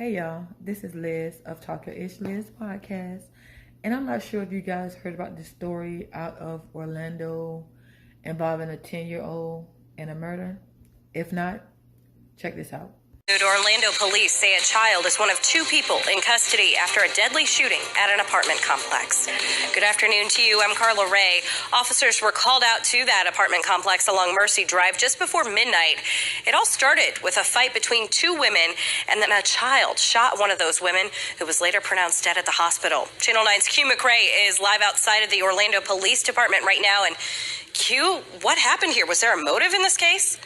Hey y'all, this is Liz of Talk Your Ish Liz podcast. And I'm not sure if you guys heard about this story out of Orlando involving a 10-year-old and a murder. If not, check this out. Orlando police say a child is one of two people in custody after a deadly shooting at an apartment complex. Good afternoon to you. I'm Carla Ray. Officers were called out to that apartment complex along Mercy Drive just before midnight. It all started with a fight between two women, and then a child shot one of those women who was later pronounced dead at the hospital. Channel 9's Q McRae is live outside of the Orlando Police Department right now. And Q, what happened here? Was there a motive in this case?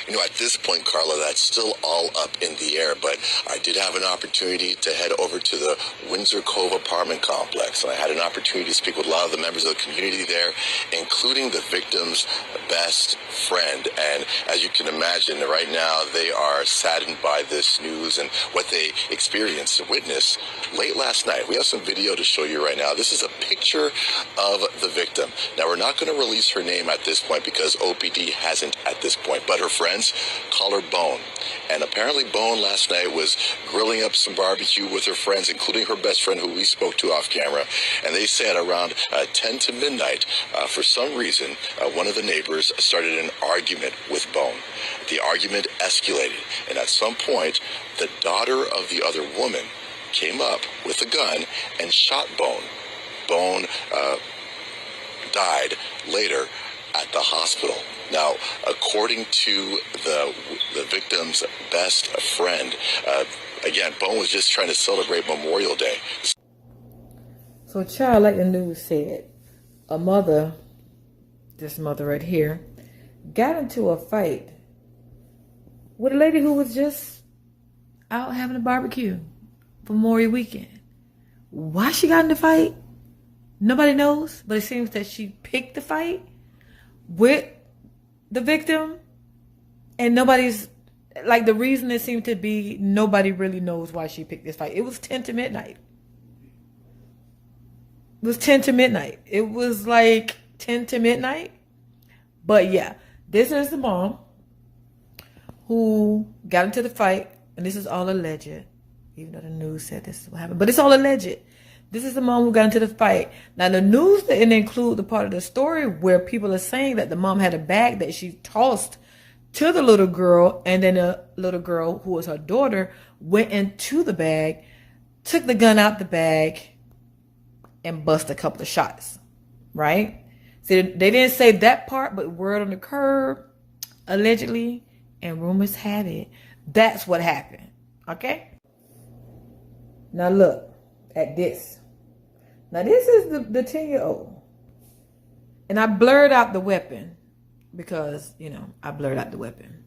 You know, at this point, Carla, that's still all up in the air, but I did have an opportunity to head over to the Windsor Cove apartment complex, and I had an opportunity to speak with a lot of the members of the community there, including the victim's best friend. And as you can imagine, right now, they are saddened by this news and what they experienced and witnessed late last night. We have some video to show you right now. This is a picture of the victim. Now, we're not going to release her name at this point because OPD hasn't at this point, but her friends call her Bone. And apparently Bone last night was grilling up some barbecue with her friends, including her best friend who we spoke to off camera. And they said around 10 to midnight, for some reason, one of the neighbors started an argument with Bone. The argument escalated. And at some point, the daughter of the other woman came up with a gun and shot Bone. Bone died later at the hospital. Now, according to the victim's best friend, again, Bone was just trying to celebrate Memorial Day. So, child, like the news said, a mother, this mother right here, got into a fight with a lady who was just out having a barbecue for Memorial Weekend. Why she got in the fight, nobody knows, but it seems that she picked the fight with the victim, and nobody's, like, the reason it seemed to be, nobody really knows why she picked this fight. It was 10 to midnight. It was 10 to midnight. It was like 10 to midnight. But yeah, this is the mom who got into the fight, and this is all alleged, even though the news said this is what happened, but it's all alleged. This is the mom who got into the fight. Now, the news didn't include the part of the story where people are saying that the mom had a bag that she tossed to the little girl, and then the little girl, who was her daughter, went into the bag, took the gun out the bag, and bust a couple of shots, right? See, they didn't say that part, but word on the curb, allegedly, and rumors have it, that's what happened, okay? Now, look at this. Now, this is the 10-year-old. And I blurred out the weapon because, you know, I blurred out the weapon.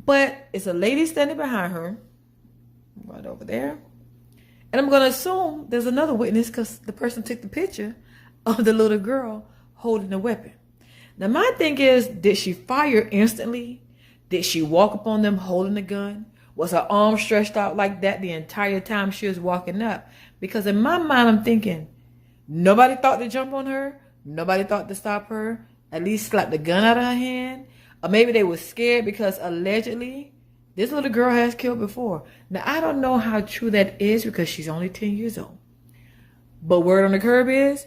But it's a lady standing behind her right over there. And I'm going to assume there's another witness because the person took the picture of the little girl holding the weapon. Now, my thing is, did she fire instantly? Did she walk up on them holding the gun? Was her arm stretched out like that the entire time she was walking up? Because in my mind, I'm thinking, nobody thought to jump on her. Nobody thought to stop her. At least slap the gun out of her hand. Or maybe they were scared because allegedly, this little girl has killed before. Now, I don't know how true that is because she's only 10 years old. But word on the curb is,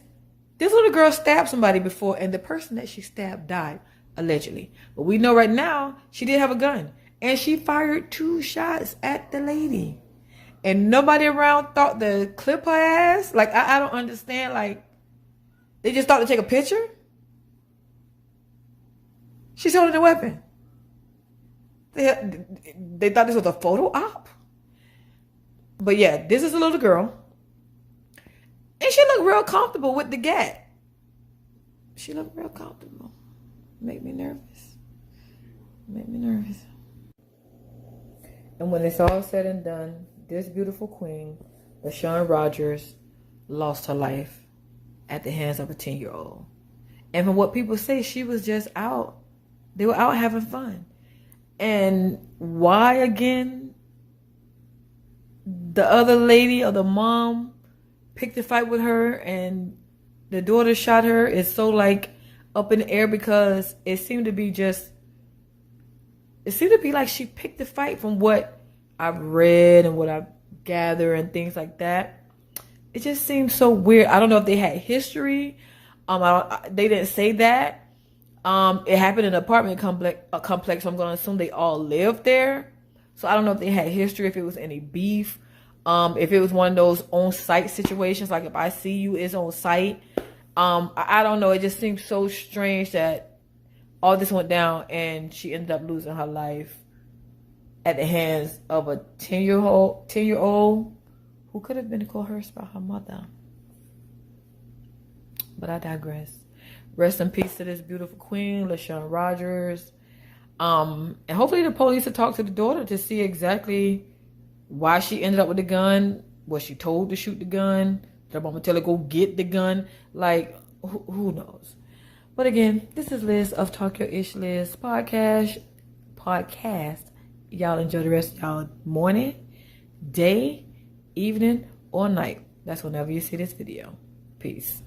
this little girl stabbed somebody before, and the person that she stabbed died, allegedly. But we know right now, she did have a gun. And she fired 2 shots at the lady. And nobody around thought to clip her ass. Like, I don't understand. Like, they just thought to take a picture? She's holding a weapon. They thought this was a photo op? But yeah, this is a little girl. And she looked real comfortable with the gat. She looked real comfortable. Make me nervous. Make me nervous. And when it's all said and done, this beautiful queen, LaShawn Rogers, lost her life at the hands of a 10-year-old. And from what people say, she was just out. They were out having fun. And why, again, the other lady or the mom picked a fight with her and the daughter shot her is so, like, up in the air because it seemed to be like she picked the fight from what I've read and what I've gathered and things like that, it just seems so weird. I don't know if they had history. They didn't say that. It happened in an apartment complex. So I'm going to assume they all lived there. So I don't know if they had history, if it was any beef, if it was one of those on-site situations, like if I see you, it's on site. I don't know. It just seems so strange that all this went down and she ended up losing her life at the hands of a 10-year-old who could have been coerced by her mother. But I digress. Rest in peace to this beautiful queen, LaShawn Rogers. And hopefully the police will talk to the daughter to see exactly why she ended up with the gun. Was she told to shoot the gun? Did her mama tell her go get the gun? Like, who knows? But again, this is Liz of Talk Your Ish Liz podcast. Y'all enjoy the rest of y'all morning, day, evening, or night. That's whenever you see this video. Peace.